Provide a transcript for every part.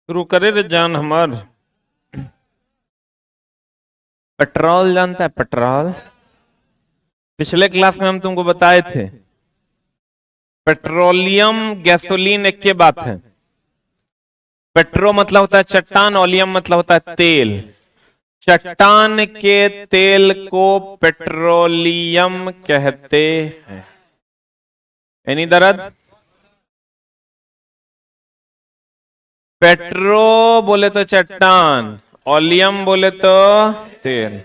शुरू करे रे जान हमार। पेट्रोल जानता है? पेट्रोल पिछले क्लास में हम तुमको बताए थे। पेट्रोलियम गैसोलीन एक के बात है। पेट्रो मतलब होता है चट्टान, ओलियम मतलब होता है तेल। चट्टान के तेल को पेट्रोलियम कहते हैं। एनी दर्द? पेट्रो बोले तो चट्टान, ओलियम बोले तो तेल।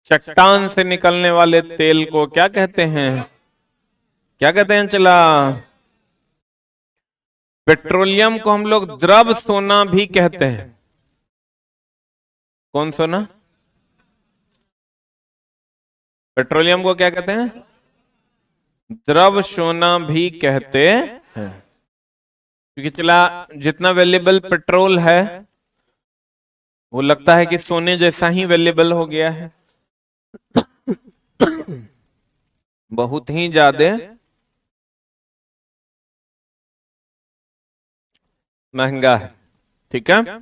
चट्टान से निकलने वाले तेल को क्या कहते हैं? क्या कहते हैं चला? पेट्रोलियम को हम लोग द्रव सोना भी कहते हैं। कौन सोना? पेट्रोलियम को क्या कहते हैं? द्रव सोना भी कहते हैं। क्योंकि चला जितना वेल्युएबल पेट्रोल है वो लगता है कि सोने जैसा ही वेल्युएबल हो गया है। बहुत ही ज्यादा महंगा है। ठीक है।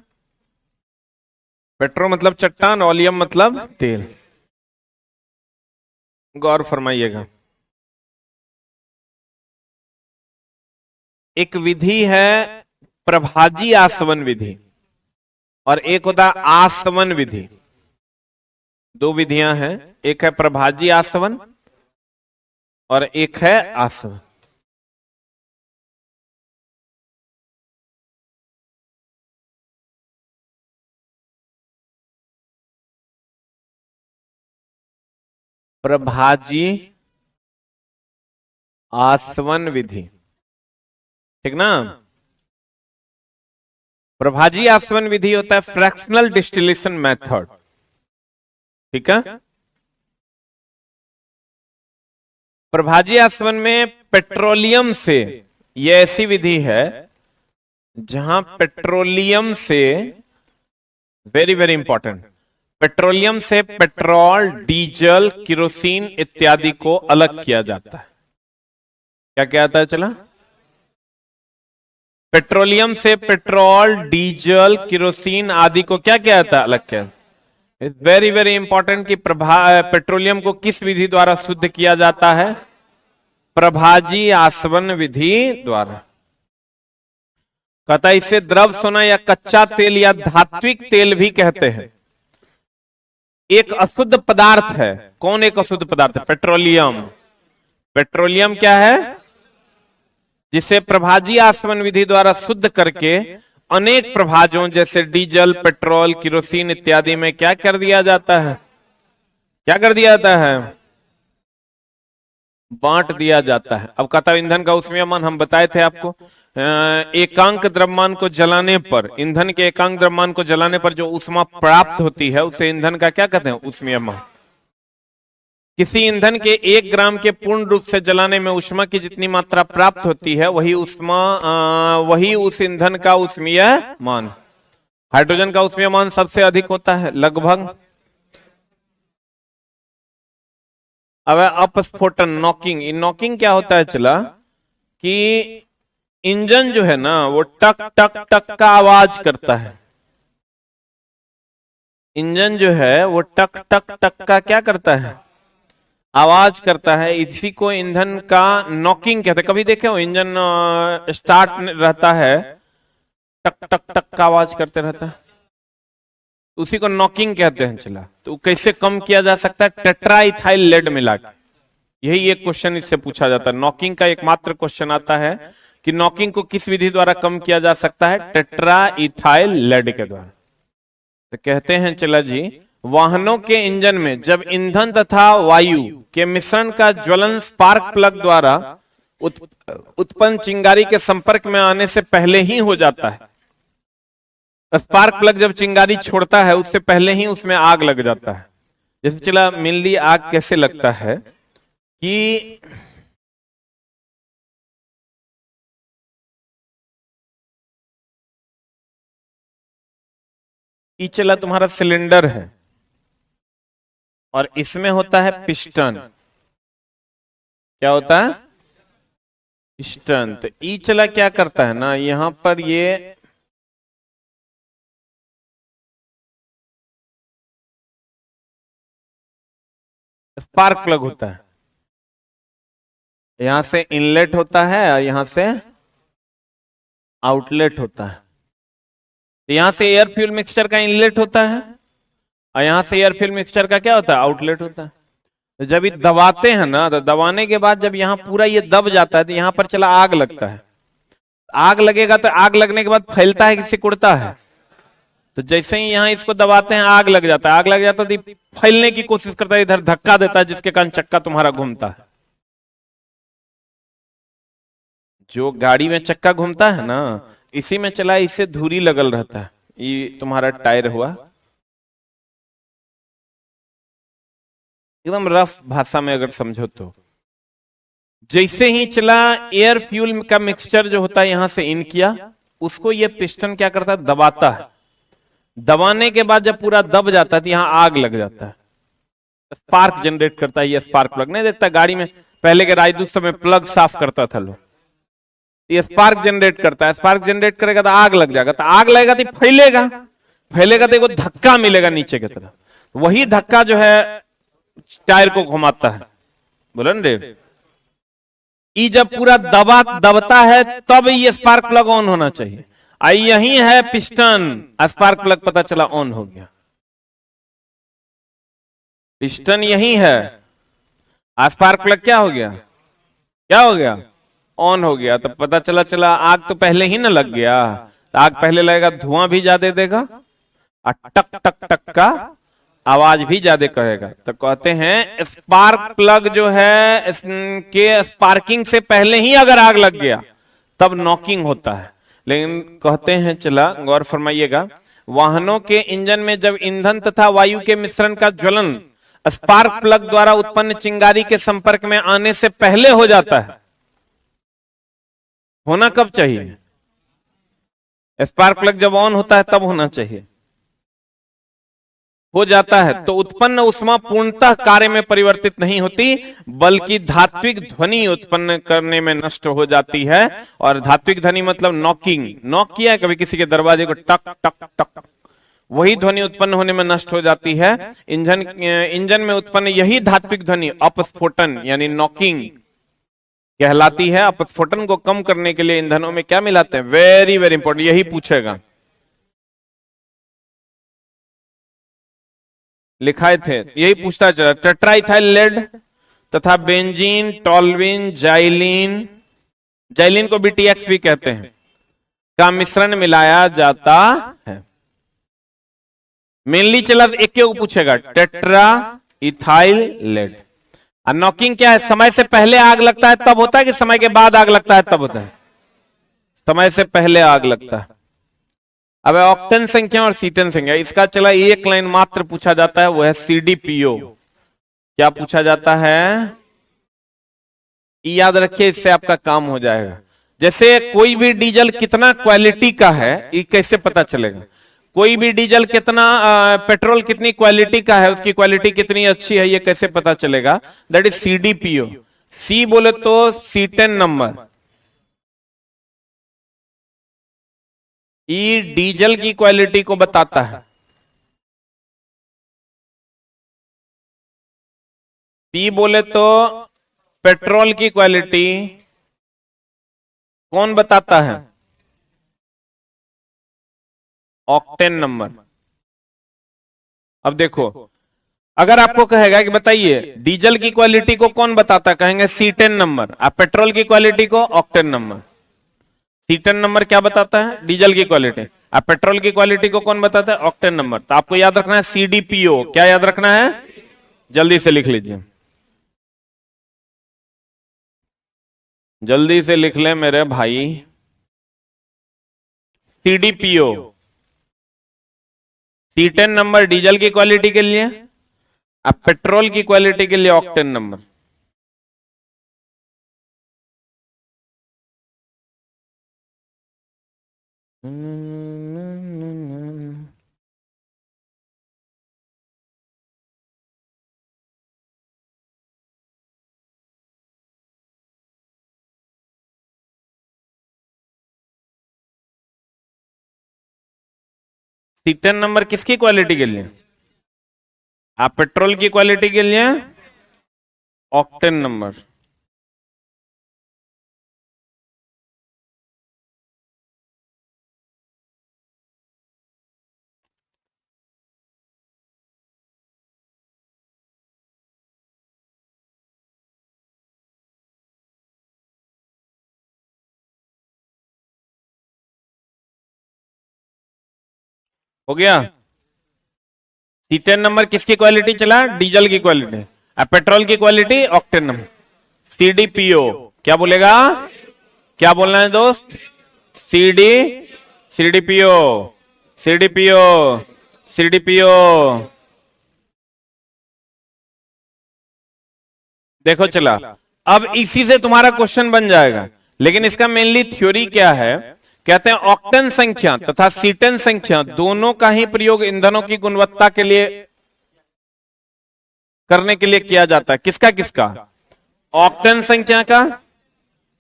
पेट्रो मतलब चट्टान, ओलियम मतलब तेल। गौर फरमाइएगा। एक विधि है प्रभाजी आसवन विधि और एक होता है आसवन विधि। दो विधियां हैं, एक है प्रभाजी आसवन और एक है आसवन। प्रभाजी आसवन विधि, ठीक ना? प्रभाजी आसवन विधि होता है फ्रैक्शनल डिस्टिलेशन मेथड। ठीक है। प्रभाजी आसवन में पेट्रोलियम से, यह ऐसी विधि है जहां पेट्रोलियम से, वेरी वेरी इंपॉर्टेंट, पेट्रोलियम से पेट्रोल, डीजल, किरोसिन इत्यादि को अलग किया जाता है। क्या क्या आता है चला? पेट्रोलियम से पेट्रोल, डीजल, किरोसिन आदि को क्या क्या आता है? अलग किया। इट्स वेरी वेरी इंपॉर्टेंट कि पेट्रोलियम को किस विधि द्वारा शुद्ध किया जाता है? प्रभाजी आसवन विधि द्वारा। कहता है इसे द्रव सोना या कच्चा तेल या धात्विक तेल भी कहते हैं। एक अशुद्ध पदार्थ है। कौन एक अशुद्ध पदार्थ है? पेट्रोलियम। पेट्रोलियम क्या है? जिसे प्रभाजी आसवन विधि द्वारा शुद्ध करके अनेक प्रभाजों जैसे डीजल, पेट्रोल, किरोसिन इत्यादि में क्या कर दिया जाता है? क्या कर दिया जाता है? बांट दिया जाता है। अब कहता है ईंधन का ऊष्मीयमान हम बताए थे आपको। एकांक द्रव्यमान को जलाने पर, ईंधन के एकांक द्रव्यमान को जलाने पर जो ऊष्मा प्राप्त होती है उसे ईंधन का क्या कहते हैं? ऊष्मीयमान। किसी ईंधन के 1 ग्राम के पूर्ण रूप से जलाने में ऊष्मा की जितनी मात्रा प्राप्त होती है वही वही उस ईंधन का ऊष्मीयमान। हाइड्रोजन का ऊष्मीयमान सबसे अधिक होता है, लगभग। अब अपस्फोटन, नॉकिंग। नॉकिंग क्या होता है चला कि इंजन जो है ना वो टक टक टक का आवाज करता है। इंजन जो है वो टक टक टक का क्या करता है? आवाज करता है। इसी को ईंधन का नॉकिंग कहते हैं। कभी देखे हो इंजन स्टार्ट रहता है, टक टक टक का आवाज करते रहता है, उसी को नॉकिंग कहते हैं चला। तो कैसे कम किया जा सकता है? टेट्रा इथाइल लेड मिला के। यही एक क्वेश्चन इससे पूछा जाता है। नॉकिंग का एकमात्र क्वेश्चन आता है कि नॉकिंग को किस विधि द्वारा कम किया जा सकता है? टेट्रा इथाइल लेड के द्वारा। तो कहते हैं चला जी, वाहनों के इंजन में जब ईंधन तथा वायु के मिश्रण का ज्वलन स्पार्क प्लग द्वारा उत्पन्न चिंगारी के संपर्क में आने से पहले ही हो जाता है। स्पार्क प्लग जब चिंगारी छोड़ता है उससे पहले ही उसमें आग लग जाता है। जैसे चला मिलनी आग कैसे लगता है कि ये चला तुम्हारा सिलेंडर है और इसमें होता है पिस्टन। क्या होता है? पिस्टन। तो ई चला क्या करता है ना, यहां पर ये स्पार्क प्लग होता है। यहां से इनलेट होता है और यहां से आउटलेट होता है। तो यहां से एयर फ्यूल मिक्सचर का इनलेट होता है और यहां से एयर फ्यूल मिक्सचर का क्या होता है, आउटलेट होता है। तो जब ये दबाते हैं ना, तो दबाने के बाद जब यहाँ पूरा ये दब जाता है तो यहाँ पर चला आग लगता है। आग लगेगा तो आग लगने के बाद फैलता है कि सिकुड़ता है। तो जैसे ही यहाँ इसको दबाते हैं आग लग जाता है, आग लग जाता है तो फैलने की कोशिश करता है, इधर धक्का देता है जिसके कारण चक्का तुम्हारा घूमता है। जो गाड़ी में चक्का घूमता है ना, इसी में चला, इससे धुरी लगल रहता है। ये तुम्हारा टायर हुआ। एकदम रफ भाषा में अगर समझो तो जैसे ही चला एयर फ्यूल का मिक्सचर जो होता है यहां से इन किया, उसको ये पिस्टन क्या करता है, दबाता है। दबाने के बाद जब पूरा दब जाता है तो यहाँ आग लग जाता है, स्पार्क जनरेट करता है। ये स्पार्क प्लग नहीं देखता गाड़ी में, पहले के राजदूत समय प्लग साफ करता था लोग। ये स्पार्क जनरेट करता है, स्पार्क जनरेट करेगा तो आग लग जाएगा, तो आग लगेगा तो फैलेगा, फैलेगा तो एक धक्का मिलेगा नीचे की तरफ, वही धक्का जो है टायर को घुमाता है। बोलन रे, ये जब पूरा दबता है तब ये स्पार्क प्लग ऑन होना चाहिए। आई यही है पिस्टन, स्पार्क प्लग पता चला ऑन हो गया। पिस्टन यही है, स्पार्क प्लग क्या हो गया, क्या हो गया, ऑन हो गया। तो पता चला आग तो पहले ही ना लग गया, तो आग पहले लगेगा, धुआं भी ज्यादा देगा और टक टक टक का आवाज भी ज्यादा करेगा। तो कहते हैं स्पार्क प्लग जो है इसके स्पार्किंग से पहले ही अगर आग लग गया तब नॉकिंग होता है। लेकिन कहते हैं, चला गौर फरमाइएगा, वाहनों के इंजन में जब ईंधन तथा वायु के मिश्रण का ज्वलन स्पार्क प्लग द्वारा उत्पन्न चिंगारी के संपर्क में आने से पहले हो जाता है। होना कब चाहिए, स्पार्क प्लग जब ऑन होता है तब होना चाहिए। हो जाता है तो उत्पन्न ऊष्मा पूर्णतः कार्य में परिवर्तित नहीं होती, बल्कि धात्विक ध्वनि उत्पन्न करने में नष्ट हो जाती है। और धात्विक ध्वनि मतलब नॉकिंग, नॉक किया कभी किसी के दरवाजे को, टक टक टक, वही ध्वनि उत्पन्न होने में नष्ट हो जाती है। इंजन में उत्पन्न यही धात्विक ध्वनि अपस्फोटन यानी नॉकिंग कहलाती है। अपस्फोटन को कम करने के लिए ईंधनों में क्या मिलाते हैं, वेरी वेरी इंपॉर्टेंट, यही पूछेगा, लिखाए थे, यही पूछता चला। टेट्राइथाइल लेड तथा बेंजीन, टॉल्विन, जाइलिन, जाइलिन को BTX भी कहते हैं, का मिश्रण मिलाया जाता है। मेनली चला एक को पूछेगा, टेट्रा इथाइल लेड। और नॉकिंग क्या है, समय से पहले आग लगता है तब होता है कि समय के बाद आग लगता है तब होता है, समय से पहले आग लगता है। अब ऑक्टेन संख्या और सीटेन संख्या, इसका चला एक लाइन मात्र पूछा जाता है, वो है CDPO। क्या पूछा जाता है, याद रखिए, इससे आपका काम हो जाएगा। जैसे कोई भी डीजल कितना क्वालिटी का है ये कैसे पता चलेगा, कोई भी डीजल कितना पेट्रोल कितनी क्वालिटी का है, उसकी क्वालिटी कितनी अच्छी है, ये कैसे पता चलेगा, दैट इज CDPO। सी बोले तो सीटेन नंबर, ये डीजल की क्वालिटी को बताता है। पी बोले तो पेट्रोल की क्वालिटी, कौन बताता है, ऑक्टेन नंबर। अब देखो, अगर आपको कहेगा कि बताइए डीजल की क्वालिटी को कौन बताता है, कहेंगे C10 नंबर, आप पेट्रोल की क्वालिटी को ऑक्टेन नंबर। C10 नंबर क्या बताता है, डीजल की क्वालिटी, आप पेट्रोल की क्वालिटी को कौन बताता है, ऑक्टेन नंबर। तो आपको याद रखना है CDPO, क्या याद रखना है, जल्दी से लिख लीजिए, जल्दी से लिख ले मेरे भाई, CDPO। C10 नंबर डीजल की क्वालिटी के लिए, अब पेट्रोल की क्वालिटी के लिए ऑक्टेन नंबर। C10 नंबर किसकी क्वालिटी के लिए, आप पेट्रोल की क्वालिटी के लिए ऑक्टेन नंबर। हो गया। C10 नंबर किसकी क्वालिटी चला? डीजल की क्वालिटी। अब पेट्रोल की क्वालिटी ऑक्टेन नंबर। CDPO क्या बोलेगा? क्या बोलना है दोस्त? CD CDPO CDPO CDPO। देखो चला। अब इसी से तुम्हारा क्वेश्चन बन जाएगा, लेकिन इसका मेनली थ्योरी क्या है? कहते हैं ऑक्टेन संख्या तथा C10 संख्या दोनों का ही प्रयोग ईंधनों की गुणवत्ता के लिए करने के लिए किया जाता है। किसका किसका? ऑक्टेन संख्या का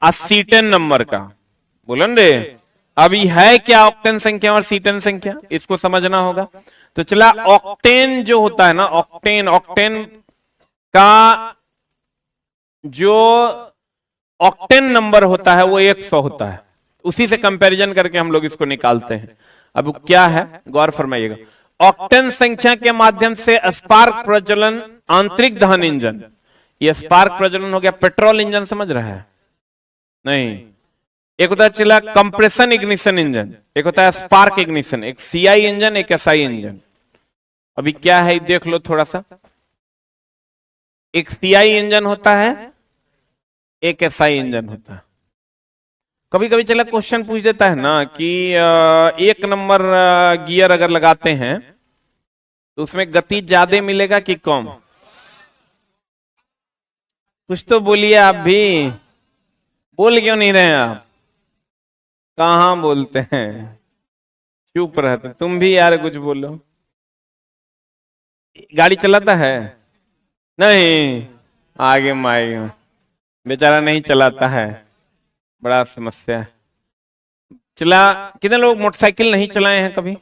और C10 नंबर का। बोलन रे, अभी है क्या ऑक्टेन संख्या और C10 संख्या, इसको समझना होगा। तो चला, ऑक्टेन जो होता है ना, ऑक्टेन ऑक्टेन का जो ऑक्टेन नंबर होता है वो 100 होता है। उसी से कंपैरिजन करके हम लोग इसको निकालते हैं। अब क्या है, गौर फरमाइएगा। ऑक्टेन संख्या के माध्यम से स्पार्क प्रज्वलन आंतरिक दहन इंजन, ये स्पार्क प्रज्वलन हो गया पेट्रोल इंजन, समझ रहा है? नहीं, एक होता है चला कंप्रेशन इग्निशन इंजन, एक होता है स्पार्क इग्निशन, एक CI इंजन एक SI इंजन। अभी क्या है देख लो थोड़ा सा। एक CI इंजन होता है, एक SI इंजन होता है। कभी कभी चला क्वेश्चन पूछ देता है ना कि 1 नंबर गियर अगर लगाते हैं तो उसमें गति ज्यादा मिलेगा कि कम? कुछ तो बोलिए आप भी, बोल क्यों नहीं रहे आप? कहां बोलते हैं, चुप रहते। तुम भी यार कुछ बोलो। गाड़ी चलाता है? नहीं, आगे माएगा, बेचारा नहीं चलाता है, बड़ा समस्या है। चला, कितने लोग मोटरसाइकिल नहीं चलाए हैं कभी?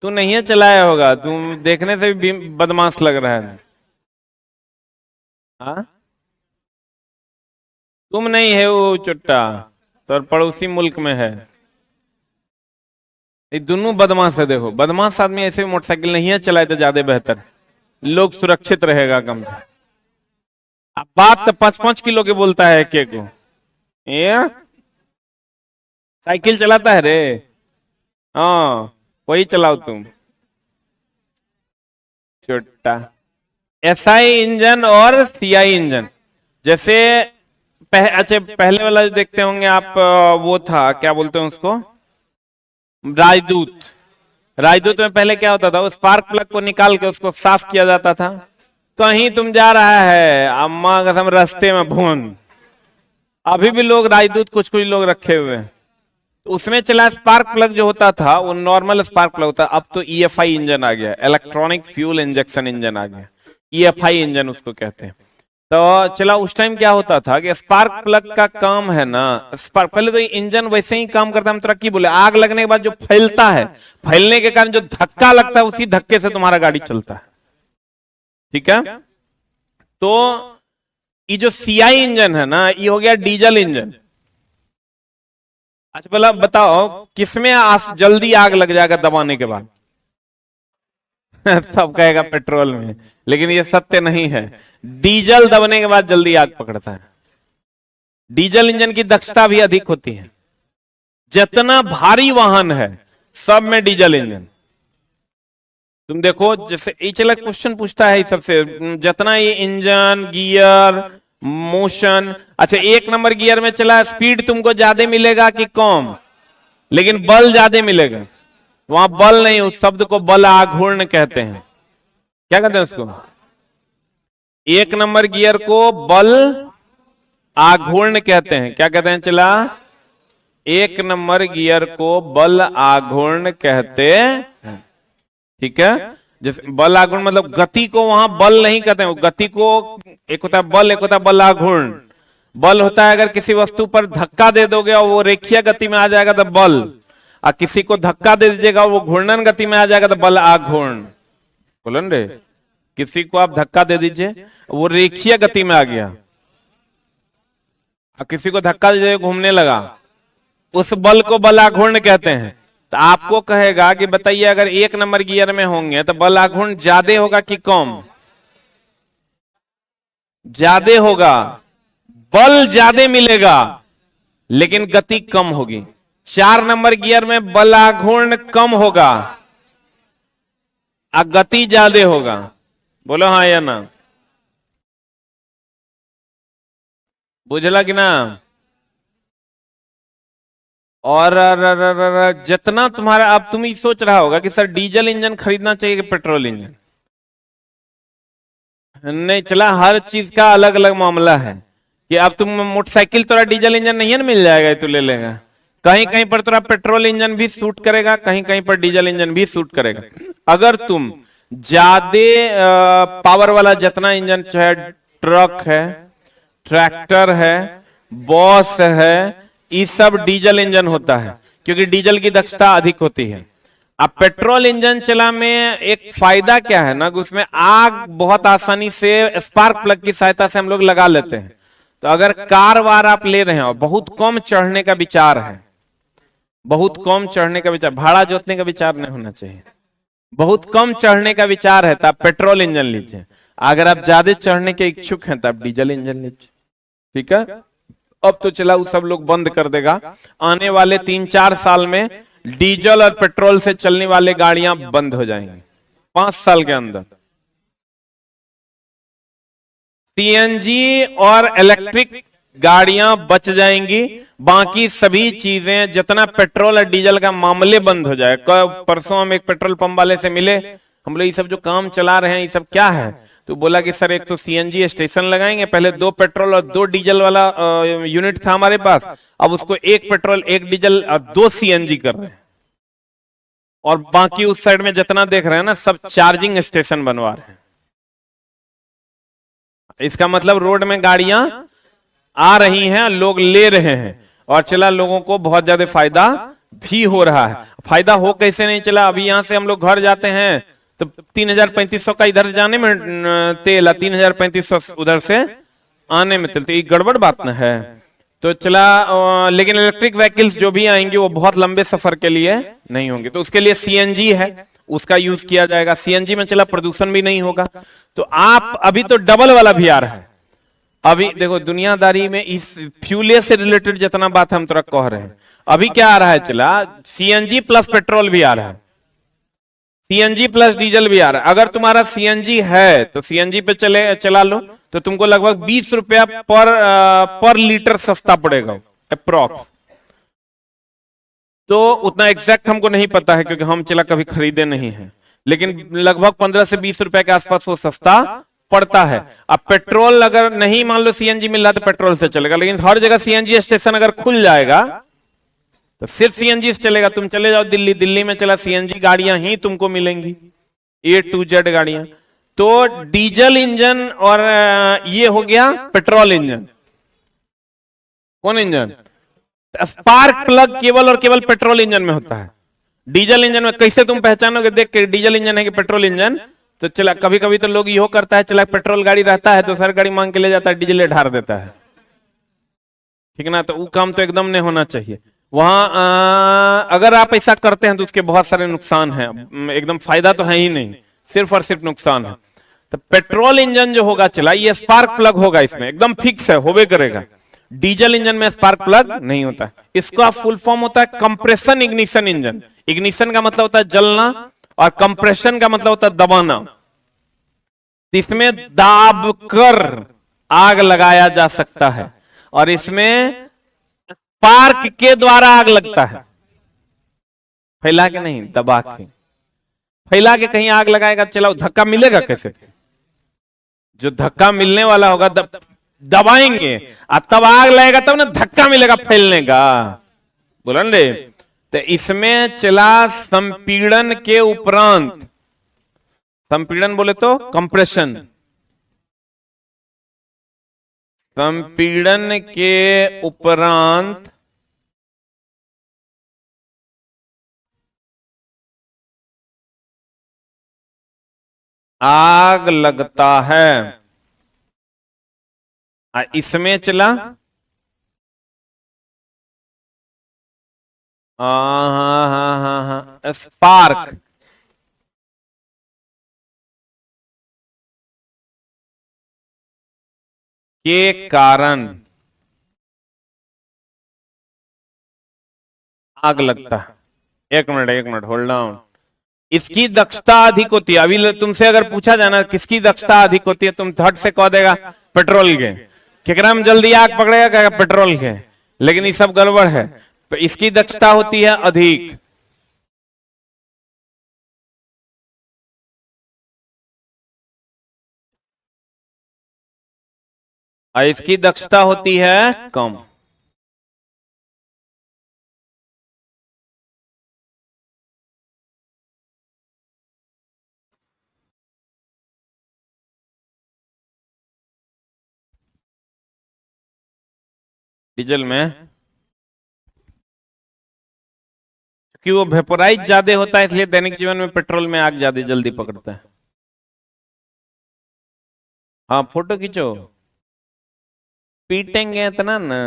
तू नहीं है चलाया होगा, तुम देखने से भी बदमाश लग रहा है। हाँ, तुम नहीं है वो चुट्टा, तो पड़ोसी मुल्क में है। ये दोनों बदमाश है। देखो, बदमाश आदमी ऐसे मोटरसाइकिल नहीं है चलाए तो ज्यादा बेहतर, लोग सुरक्षित रहेगा कम से। अब बात तो 5-5 किलो के बोलता है के को, ये साइकिल चलाता है रे। हाँ, वही चलाओ तुम, छोटा। SI इंजन और CI इंजन, जैसे अच्छा पहले वाला जो देखते होंगे आप, वो था क्या बोलते हैं उसको, राजदूत। राजदूत में पहले क्या होता था, उस स्पार्क प्लग को निकाल के उसको साफ किया जाता था। कहीं तुम जा रहा है, अम्मा कसम रास्ते में भून, अभी भी लोग राजदूत कुछ कुछ लोग रखे हुए हैं। तो उसमें चला स्पार्क प्लग जो होता था वो नॉर्मल स्पार्क प्लग होता, अब तो EFI इंजन आ गया, इलेक्ट्रॉनिक फ्यूल इंजेक्शन इंजन आ गया, EFI इंजन उसको कहते हैं। तो चला, उस टाइम क्या होता था कि स्पार्क प्लग का काम है ना, स्पार्क पहले तो इंजन वैसे ही काम करता है, हम तरक्की बोले, आग लगने के बाद जो फैलता है, फैलने के कारण जो धक्का लगता है उसी धक्के से तुम्हारा गाड़ी चलता है। ठीक है, तो ये जो CI इंजन है ना, ये हो गया डीजल इंजन। अच्छा पहला बताओ, किसमें जल्दी आग लग जाएगा दबाने के बाद? सब कहेगा पेट्रोल में, लेकिन ये सत्य नहीं है। डीजल दबने के बाद जल्दी आग पकड़ता है। डीजल इंजन की दक्षता भी अधिक होती है। जितना भारी वाहन है सब में डीजल इंजन। तुम देखो, जैसे ये चला क्वेश्चन पूछता है सबसे, जितना ये इंजन गियर मोशन, अच्छा 1 नंबर गियर में चला, स्पीड तुमको ज्यादा मिलेगा कि कम? लेकिन बल ज्यादा मिलेगा। वहां बल नहीं, उस शब्द को बल आघूर्ण कहते हैं। क्या कहते हैं उसको? 1 नंबर गियर को बल आघूर्ण कहते हैं। क्या कहते हैं चला? 1 नंबर गियर को बल आघूर्ण कहते हैं। ठीक है, जैसे बल आघूर्ण मतलब गति को वहां बल नहीं कहते हैं, गति को एक होता है बल, एक होता है बल आघूर्ण। बल होता है अगर किसी वस्तु पर धक्का दे दोगे और वो रेखीय गति में आ जाएगा तो बल, और किसी को धक्का दे दीजिएगा वो घूर्णन गति में आ जाएगा तो बल आघूर्ण। बोलन रे, किसी को आप धक्का दे दीजिए, वो रेखीय गति में आ गया। अब किसी को धक्का दीजिए, घूमने लगा, उस बल को बल आघूर्ण कहते हैं। तो आपको कहेगा कि बताइए अगर 1 नंबर गियर में होंगे तो बल आघूर्ण ज्यादा होगा कि कम? ज्यादा होगा, बल ज्यादा मिलेगा लेकिन गति कम होगी। 4 नंबर गियर में बल आघूर्ण कम होगा और गति ज्यादा होगा। बोलो हाँ या ना, बुझला कि ना? और जितना तुम्हारा, अब तुम ये सोच रहा होगा कि सर डीजल इंजन खरीदना चाहिए कि पेट्रोल इंजन? नहीं चला, हर चीज का अलग अलग मामला है कि अब तुम मोटरसाइकिल थोड़ा डीजल इंजन नहीं है ना, मिल जाएगा तो ले लेगा। कहीं कहीं पर थोड़ा पेट्रोल इंजन भी सूट करेगा, कहीं कहीं पर डीजल इंजन भी सूट करेगा। अगर तुम ज्यादा पावर वाला जितना इंजन, चाहे ट्रक है, ट्रैक्टर है, बस है, ये सब डीजल इंजन होता है क्योंकि डीजल की दक्षता अधिक होती है। अब पेट्रोल इंजन चला में एक फायदा क्या है ना, उसमें आग बहुत आसानी से स्पार्क प्लग की सहायता से हम लोग लगा लेते हैं। तो अगर कार वार आप ले रहे हो, बहुत कम चढ़ने का विचार है, बहुत कम चढ़ने का विचार, भाड़ा जोतने का विचार नहीं होना चाहिए, बहुत कम चढ़ने का विचार है तो आप पेट्रोल इंजन लीजिए। अगर आप ज्यादा चढ़ने के इच्छुक हैं तो आप डीजल इंजन लीजिए। ठीक है, अब तो चला वो सब लोग बंद कर देगा। आने वाले 3-4 साल में डीजल और पेट्रोल से चलने वाले गाड़ियां बंद हो जाएंगी, 5 साल के अंदर। सीएनजी और इलेक्ट्रिक गाड़ियां बच जाएंगी, बाकी सभी चीजें जितना पेट्रोल और डीजल का मामले बंद हो जाए। परसों हम एक पेट्रोल पंप वाले से मिले, हम लोग ये सब जो काम चला रहे हैं ये सब क्या है? तो बोला कि सर एक तो सीएनजी स्टेशन लगाएंगे, पहले 2 पेट्रोल और 2 डीजल वाला यूनिट था हमारे पास, अब उसको 1 पेट्रोल 1 डीजल और 2 सीएनजी कर रहे हैं। और बाकी उस साइड में जितना देख रहे हैं ना, सब चार्जिंग स्टेशन बनवा रहे हैं। इसका मतलब रोड में गाड़ियां आ रही हैं, लोग ले रहे हैं, और चला लोगों को बहुत ज्यादा फायदा भी हो रहा है। फायदा हो कैसे नहीं चला, अभी यहां से हम लोग घर जाते हैं तो 3,000-3,500 का इधर जाने में तेल, 3,000-3,500 उधर से आने में तेल, तो ये गड़बड़ बात ना है। तो चला, लेकिन इलेक्ट्रिक व्हीकल्स जो भी आएंगे वो बहुत लंबे सफर के लिए नहीं होंगे, तो उसके लिए सीएनजी है, उसका यूज किया जाएगा। सीएनजी में चला प्रदूषण भी नहीं होगा। तो आप अभी तो डबल वाला भी आ रहा है। अभी देखो दुनियादारी में इस फ्यूले से रिलेटेड जितना बात हम तुरंत कह रहे हैं, अभी क्या आ रहा है, चला सीएनजी प्लस पेट्रोल भी आ रहा है, सीएनजी प्लस डीजल भी आ रहा है। अगर तुम्हारा सीएनजी है तो सीएनजी पे चला लो, तो तुमको लगभग 20 रुपया पर लीटर सस्ता पड़ेगा अप्रॉक्स। तो उतना एग्जैक्ट हमको नहीं पता है क्योंकि हम चला कभी खरीदे नहीं है, लेकिन लगभग 15 से 20 रुपए के आसपास वो सस्ता पड़ता है। अब पेट्रोल अगर नहीं, मान लो सीएनजी मिल रहा तो पेट्रोल से चलेगा, लेकिन हर जगह सीएनजी स्टेशन अगर खुल जाएगा तो सिर्फ सीएनजी से चलेगा। तुम चले जाओ दिल्ली, दिल्ली में चला सीएनजी गाड़ियां ही तुमको मिलेंगी, A to Z गाड़ियां। तो डीजल इंजन और ये हो गया पेट्रोल इंजन। कौन इंजन? स्पार्क प्लग केवल और केवल पेट्रोल इंजन में होता है। डीजल इंजन में कैसे तुम पहचानोगे देख के डीजल इंजन है कि पेट्रोल इंजन? तो चला कभी कभी तो लोग यो करता है, चला पेट्रोल गाड़ी रहता है तो सर गाड़ी मांग के ले जाता है, डीजल ढार देता है, ठीक ना? तो वो काम तो एकदम नहीं होना चाहिए। वहां अगर आप ऐसा करते हैं तो उसके बहुत सारे नुकसान हैं, एकदम फायदा तो है ही नहीं, सिर्फ और सिर्फ नुकसान है। तो पेट्रोल इंजन जो होगा चला, ये स्पार्क प्लग होगा, इसमें एकदम फिक्स है, होबे करेगा। डीजल इंजन में स्पार्क प्लग नहीं होता। इसका फुल फॉर्म होता है कंप्रेशन इग्निशन इंजन। इग्निशन का मतलब होता है जलना और कंप्रेशन का मतलब होता है दबाना। इसमें दाब कर आग लगाया जा सकता है और इसमें स्पार्क के द्वारा आग लगता है, फैला के नहीं, दबा के। फैला के कहीं आग लगाएगा, चलाओ धक्का मिलेगा कैसे? जो धक्का मिलने वाला होगा दबाएंगे और तब आग लगेगा, तब ना धक्का मिलेगा फैलने का, बोला रे। तो इसमें चला संपीड़न के उपरांत, संपीड़न बोले तो कंप्रेशन, संपीड़न के उपरांत आग लगता है। इसमें चला हाँ हाँ हाँ हाँ, स्पार्क। के कारण आग लगता है। एक मिनट होल्ड डाउन। इसकी दक्षता अधिक होती है। अभी तुमसे अगर पूछा जाना किसकी दक्षता अधिक होती है, तुम थर्ड से कह देगा पेट्रोल के। केकरा में जल्दी आग पकड़ेगा, कहेगा पेट्रोल के। लेकिन ये सब गड़बड़ है। इसकी दक्षता होती है अधिक। और इसकी दक्षता होती है कम। डीजल में क्योंकि वो वेपोराइज ज्यादा होता है, इसलिए दैनिक जीवन में पेट्रोल में आग ज्यादा जल्दी पकड़ता है। हाँ फोटो खींचो, पीटेंगे इतना ना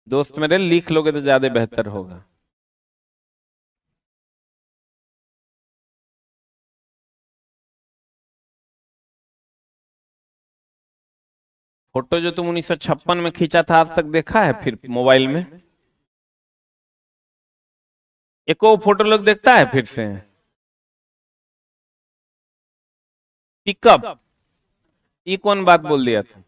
दोस्त मेरे, लिख लोगे तो ज्यादा बेहतर होगा। फोटो जो तुम 1956 में खींचा था आज तक देखा है फिर मोबाइल में? एक वो फोटो लोग देखता है फिर से? पिकअप, ये कौन बात बोल दिया था?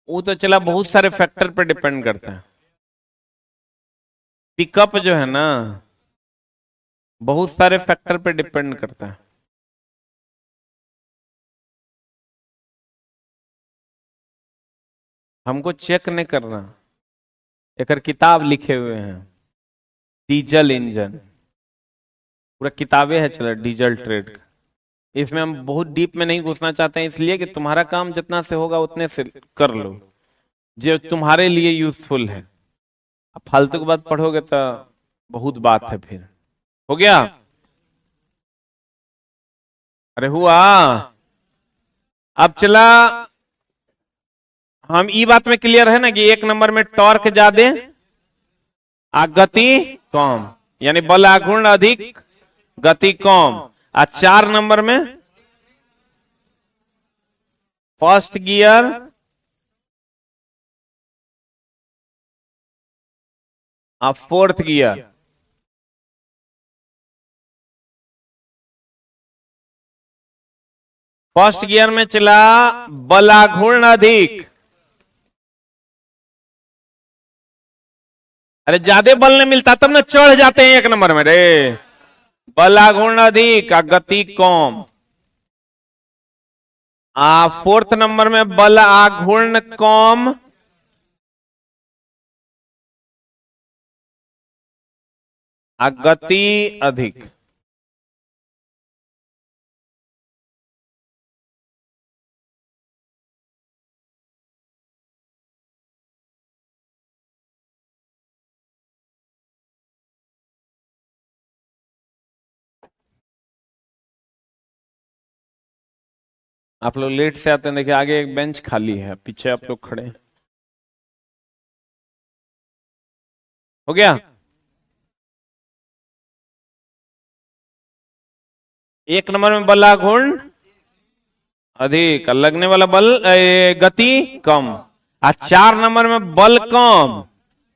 वो तो चला, बहुत सारे फैक्टर पे डिपेंड करता है। पिकअप जो है ना बहुत सारे फैक्टर पे डिपेंड करता है। हमको चेक नहीं करना, एक किताब लिखे हुए हैं डीजल इंजन, पूरा किताबें है चला डीजल ट्रेड का। इसमें हम बहुत डीप में नहीं घुसना चाहते हैं, इसलिए कि तुम्हारा काम जितना से होगा उतने से कर लो जो तुम्हारे लिए यूजफुल है। अब फालतू की बात पढ़ोगे तो बहुत बात है फिर। हो गया? अरे हुआ। अब चला, हम ई बात में क्लियर है ना कि एक नंबर में टॉर्क ज्यादा गति कम, यानी बल आघूर्ण अधिक गति कम। 4 नंबर में first gear fourth gear. First gear में चला बल आघूर्ण अधिक। अरे ज्यादा बल नहीं मिलता तब ना चढ़ जाते हैं एक नंबर में रे। बल आघूर्ण अधिक गति कम। फोर्थ नंबर में बल आघूर्ण कम गति अधिक। आप लोग लेट से आते हैं, देखिए आगे एक बेंच खाली है, पीछे आप लोग खड़े हैं। हो गया? एक नंबर में बल आघूर्ण अधिक, लगने वाला बल गति कम। 4 नंबर में बल कम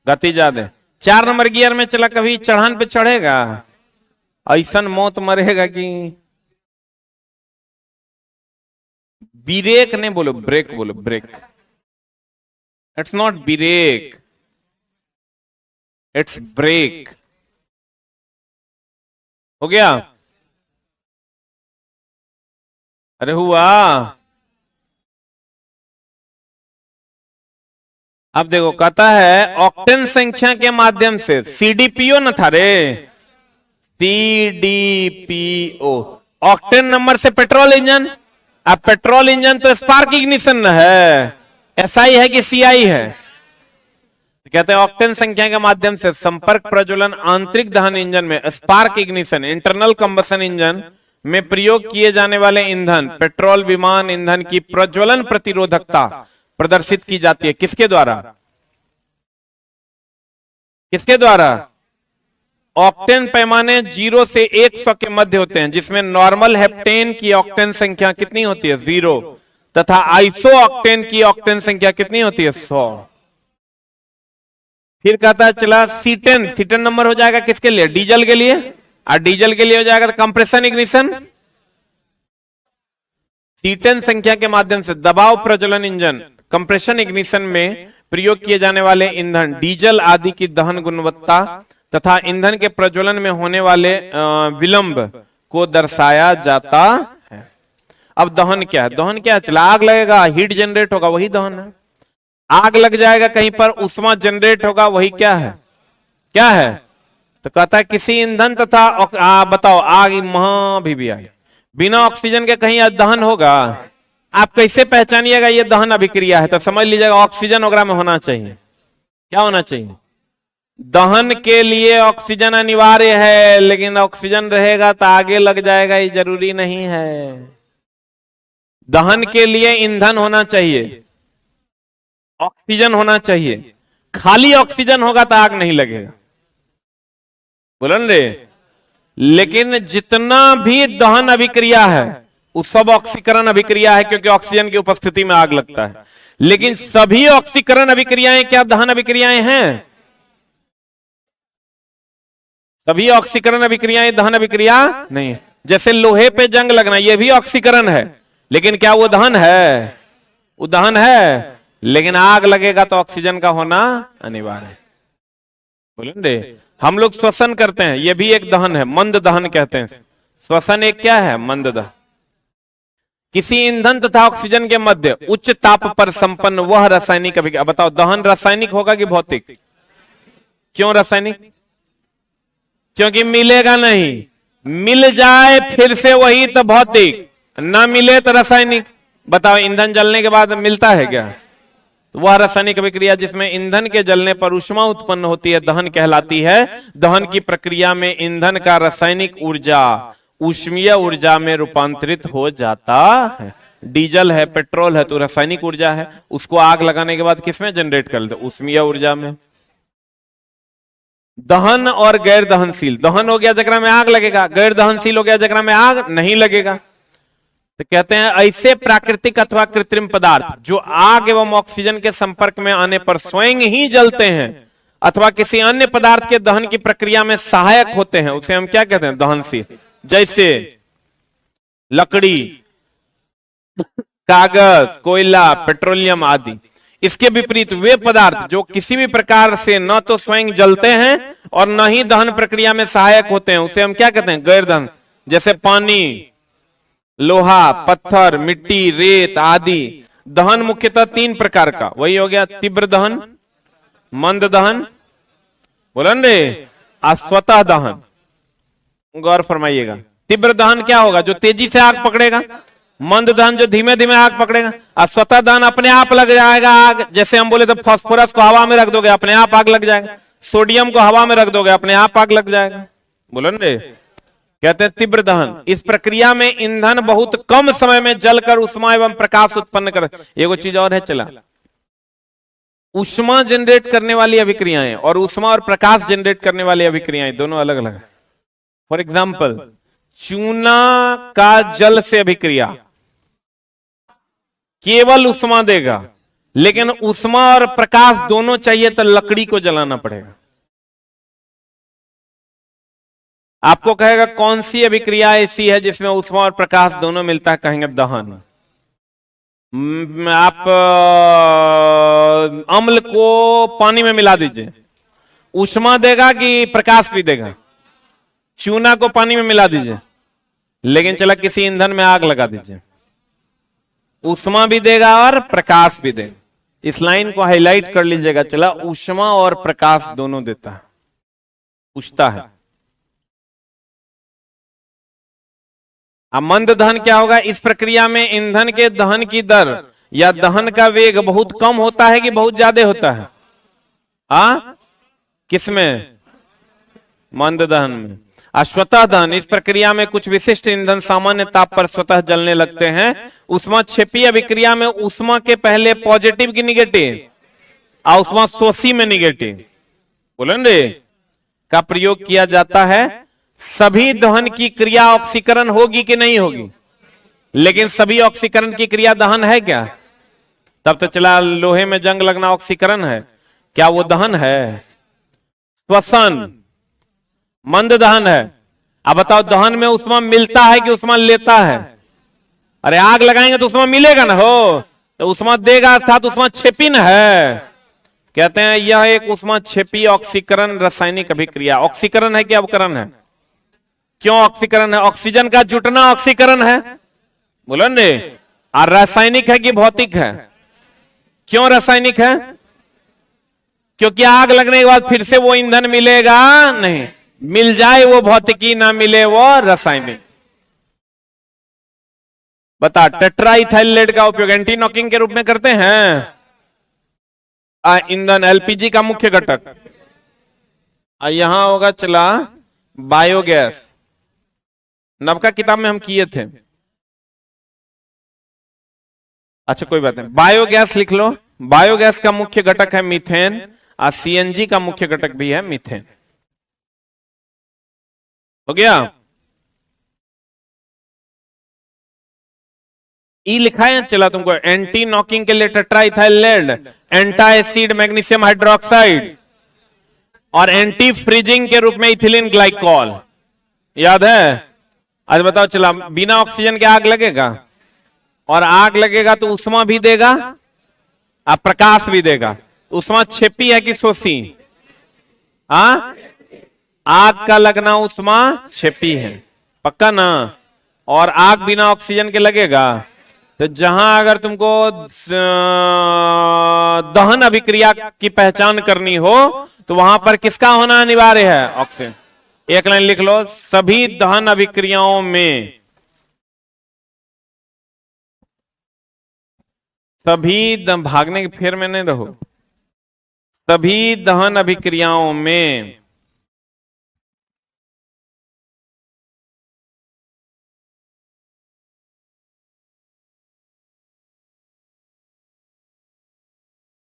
गति ज्यादा। 4 नंबर गियर में चला, कभी चढ़ान पे चढ़ेगा ऐसा मौत मरेगा कि ब्रेक नहीं बोलो, ब्रेक बोलो, break. It's not break, it's break. हो गया? अरे हुआ। अब देखो कहता है ऑक्टेन संख्या के माध्यम से, सीडीपीओ न था रे, सीडीपीओ ऑक्टेन नंबर से पेट्रोल इंजन। अब पेट्रोल इंजन तो स्पार्क इग्निशन है, एसआई है कि सीआई है? कहते हैं ऑक्टेन संख्या के माध्यम से संपर्क प्रज्वलन आंतरिक दहन इंजन में spark ignition internal combustion engine में प्रयोग किए जाने वाले ईंधन पेट्रोल विमान ईंधन की प्रज्वलन प्रतिरोधकता प्रदर्शित की जाती है। किसके द्वारा? किसके द्वारा? ऑक्टेन पैमाने 0 से 100 के मध्य होते हैं, जिसमें नॉर्मल हेप्टेन की ऑक्टेन संख्या कितनी होती है? 0, तथा आइसो ऑक्टेन की ऑक्टेन संख्या कितनी होती है? 100। फिर कहता चला C10, C10 नंबर हो जाएगा किसके लिए? डीजल के लिए, और डीजल के लिए हो जाएगा कंप्रेशन इग्निशन। C10 संख्या के माध्यम से दबाव प्रज्वलन इंजन कंप्रेशन इग्निशन में प्रयोग किए जाने वाले ईंधन डीजल आदि की दहन गुणवत्ता तथा ईंधन के प्रज्वलन में होने वाले विलंब को दर्शाया जाता है। अब दहन क्या है? दहन क्या है? चला आग लगेगा, हीट जनरेट होगा, वही दहन है। आग लग जाएगा कहीं पर, उष्मा जनरेट होगा, वही क्या है? क्या है? तो कहता है किसी ईंधन तथा बताओ आग महा भी आई बिना ऑक्सीजन के कहीं दहन होगा? आप कैसे पहचानिएगा ये दहन अभिक्रिया है? तो समझ लीजिएगा ऑक्सीजन वगैरह में होना चाहिए। क्या होना चाहिए? दहन के लिए ऑक्सीजन अनिवार्य है, लेकिन ऑक्सीजन रहेगा तो आगे लग जाएगा, ये जरूरी नहीं है। दहन के लिए ईंधन होना चाहिए, ऑक्सीजन होना चाहिए। खाली ऑक्सीजन होगा तो आग नहीं लगेगा, बोलन रे। लेकिन जितना भी दहन अभिक्रिया है वो सब ऑक्सीकरण अभिक्रिया है, क्योंकि ऑक्सीजन की उपस्थिति में आग लगता है। लेकिन सभी ऑक्सीकरण अभिक्रियाएं क्या दहन अभिक्रियाएं हैं? सभी ऑक्सीकरण अभिक्रियाएं दहन अभिक्रिया नहीं है। जैसे लोहे पे जंग लगना, यह भी ऑक्सीकरण है, लेकिन क्या वो दहन है? वो दहन है, लेकिन आग लगेगा तो ऑक्सीजन का होना अनिवार्य है, बोलेंगे। हम लोग श्वसन करते हैं, यह भी एक दहन है, मंद दहन कहते हैं। श्वसन एक क्या है? मंद दहन। किसी ईंधन तथा ऑक्सीजन के मध्य उच्च ताप पर संपन्न वह रासायनिक अभिक्रिया। बताओ दहन रासायनिक होगा कि भौतिक? क्यों रासायनिक? क्योंकि मिलेगा नहीं, मिल जाए फिर से वही तो भौतिक, ना मिले तो रासायनिक। बताओ ईंधन जलने के बाद मिलता है क्या? तो वह रासायनिक अभिक्रिया जिसमें ईंधन के जलने पर ऊष्मा उत्पन्न होती है दहन कहलाती है। दहन की प्रक्रिया में ईंधन का रासायनिक ऊर्जा ऊष्मीय ऊर्जा में रूपांतरित हो जाता है। डीजल है, पेट्रोल है, तो रासायनिक ऊर्जा है, उसको आग लगाने के बाद किसमें जनरेट कर लेते? ऊष्मीय ऊर्जा में। दहन और गैर दहनशील, दहन हो गया जगह में आग लगेगा, गैर दहनशील हो गया जगह में आग नहीं लगेगा। तो कहते हैं ऐसे प्राकृतिक अथवा कृत्रिम पदार्थ जो आग एवं ऑक्सीजन के संपर्क में आने पर स्वयं ही जलते हैं अथवा किसी अन्य पदार्थ के दहन की प्रक्रिया में सहायक होते हैं, उसे हम क्या कहते हैं? दहनशील। जैसे लकड़ी, कागज, कोयला, पेट्रोलियम आदि। इसके विपरीत वे पदार्थ जो किसी भी प्रकार से न तो स्वयं जलते हैं और न ही दहन प्रक्रिया में सहायक होते हैं, उसे हम क्या कहते हैं? गैर दहन। जैसे पानी, लोहा, पत्थर, मिट्टी, रेत आदि। दहन मुख्यतः 3 प्रकार का, वही हो गया तीव्र दहन, मंद दहन, बोलन रे, स्वतः दहन। गौर फरमाइएगा, तीव्र दहन क्या होगा? जो तेजी से आग पकड़ेगा। मंद दहन जो धीमे धीमे आग पकड़ेगा। और स्वतः दहन अपने आप लग जाएगा आग। जैसे हम बोले तो फास्फोरस को हवा में रख दोगे अपने आप आग लग जाएगा, सोडियम को हवा में रख दोगे अपने आप आग लग जाएगा, बोलन रे। कहते हैं तीव्र दहन। इस प्रक्रिया में ईंधन बहुत कम समय में जलकर ऊष्मा एवं प्रकाश उत्पन्न कर। एगो चीज और है, चला ऊष्मा जनरेट करने वाली अभिक्रियाएं और ऊष्मा और प्रकाश जनरेट करने वाली अभिक्रियाएं दोनों अलग अलग है। फॉर एग्जाम्पल, चूना का जल से अभिक्रिया केवल ऊष्मा देगा, लेकिन ऊष्मा और प्रकाश दोनों चाहिए तो लकड़ी को जलाना पड़ेगा। आपको कहेगा कौन सी अभिक्रिया ऐसी है जिसमें ऊष्मा और प्रकाश दोनों मिलता है? कहेंगे दहन। आप अम्ल को पानी में मिला दीजिए, ऊष्मा देगा कि प्रकाश भी देगा? चूना को पानी में मिला दीजिए, लेकिन चला किसी ईंधन में आग लगा दीजिए, ऊष्मा भी देगा और प्रकाश भी देगा। इस लाइन को हाईलाइट कर लीजिएगा, चला ऊष्मा और प्रकाश दोनों देता है, पूछता है। अब मंद दहन क्या होगा? इस प्रक्रिया में ईंधन के दहन की दर या दहन का वेग बहुत कम होता है कि बहुत ज्यादा होता है? किसमें? मंद दहन में। स्वतः दहन, इस प्रक्रिया में कुछ विशिष्ट ईंधन सामान्य ताप पर स्वतः जलने लगते हैं। ऊष्माक्षेपी अभिक्रिया में ऊष्मा के पहले पॉजिटिव की निगेटिव और ऊष्मा शोषी में निगेटिव बोलेंगे का प्रयोग किया जाता है। सभी दहन की क्रिया ऑक्सीकरण होगी कि नहीं होगी? लेकिन सभी ऑक्सीकरण की क्रिया दहन है क्या? तब तो चला लोहे में जंग लगना ऑक्सीकरण है क्या? वो दहन है? श्वसन मंद दहन है। अब बताओ दहन में ऊष्मा मिलता है कि ऊष्मा लेता है? अरे आग लगाएंगे तो ऊष्मा मिलेगा ना, हो तो ऊष्मा देगा अर्थात ऊष्मा क्षेपी न है। कहते हैं यह एक ऊष्मा क्षेपी ऑक्सीकरण रासायनिक अभिक्रिया। ऑक्सीकरण है कि अवकरण है? क्यों ऑक्सीकरण है? ऑक्सीजन का जुटना ऑक्सीकरण है, बोलो ने। और रासायनिक है कि भौतिक है? क्यों रासायनिक है? क्योंकि आग लगने के बाद फिर से वो ईंधन मिलेगा नहीं, मिल जाए वो भौतिकी, ना मिले वो रासायनिक। बता, टेट्राइथाइल लेड का उपयोग एंटी नॉकिंग के रूप में करते हैं। ईंधन एलपीजी का मुख्य घटक। यहां होगा चला बायोगैस, नवका किताब में हम किए थे। अच्छा कोई बात नहीं, बायोगैस लिख लो। बायोगैस का मुख्य घटक है मीथेन और सीएनजी का मुख्य घटक भी है मीथेन। हो गया? ई लिखा है चला तुमको। एंटी नॉकिंग के लिए tetraethyl lead, antacid magnesium hydroxide और एंटी फ्रीजिंग के रूप में इथिलीन ग्लाइकॉल। याद है? आज बताओ चला, बिना ऑक्सीजन के आग लगेगा? और आग लगेगा तो उष्मा भी देगा और प्रकाश भी देगा। उष्मा क्षेपी है कि शोषी? आग का लगना उष्मा क्षेपी है, पक्का ना? और आग बिना ऑक्सीजन के लगेगा तो जहां अगर तुमको दहन अभिक्रिया की पहचान करनी हो तो वहां पर किसका होना अनिवार्य है? ऑक्सीजन। एक लाइन लिख लो, सभी दहन अभिक्रियाओं में, भागने के फेर में नहीं रहो, सभी दहन अभिक्रियाओं में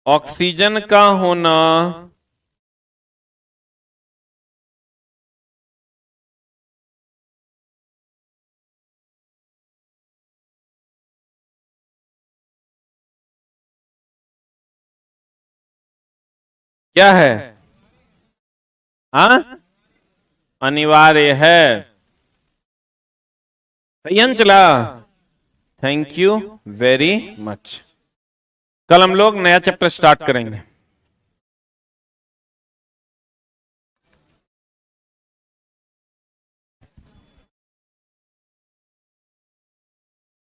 ऑक्सीजन का होना क्या है? अनिवार्य है। सही चला। Thank you very much. कल हम लोग नया चैप्टर स्टार्ट करेंगे।